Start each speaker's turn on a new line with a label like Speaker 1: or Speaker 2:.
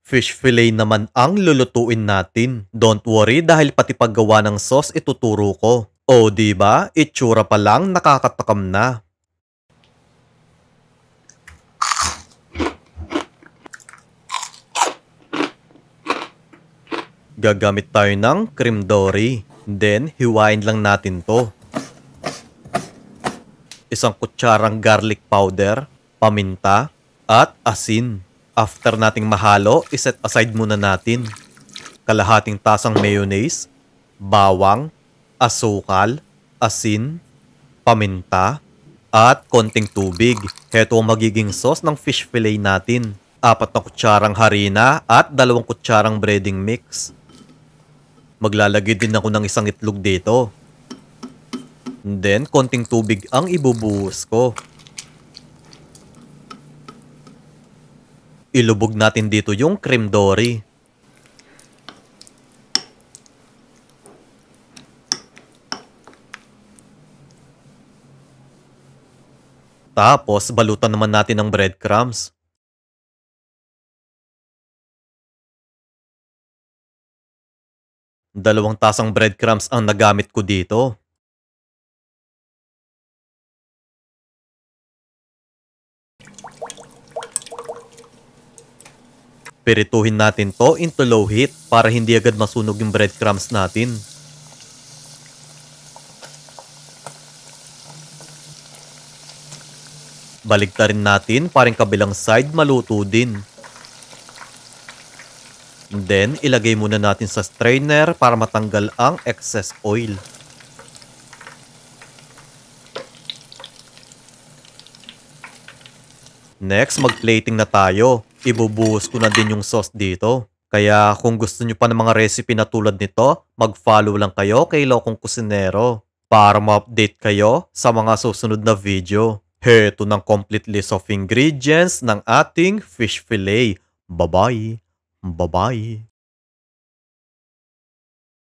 Speaker 1: Fish fillet naman ang lulutuin natin. Don't worry dahil pati paggawa ng sauce ituturo ko. O di ba? Itsura pa lang nakakatakam na. Gagamit tayo ng cream dory. Then, hiwain lang natin to. Isang kutsarang garlic powder, paminta, at asin. After nating mahalo, iset aside muna natin. Kalahating tasang mayonnaise, bawang, asukal, asin, paminta, at konting tubig. Heto ang magiging sauce ng fish fillet natin. 4 na kutsarang harina at 2 kutsarang breading mix. Maglalagay din ako ng isang itlog dito. Then, konting tubig ang ibubuhos ko. Ilubog natin dito yung cream dory. Tapos, balutan naman natin ng breadcrumbs. Dalawang tasang breadcrumbs ang nagamit ko dito. Pirituhin natin to into low heat para hindi agad masunog yung breadcrumbs natin. Baligtarin natin para yung kabilang side maluto din. Then, ilagay muna natin sa strainer para matanggal ang excess oil. Next, mag-plating na tayo. Ibubuhos ko na din yung sauce dito. Kaya kung gusto nyo pa ng mga recipe na tulad nito, mag-follow lang kayo kay Lokong Kusinero para ma-update kayo sa mga susunod na video. Heto ng complete list of ingredients ng ating fish fillet. Bye-bye! Bye-bye!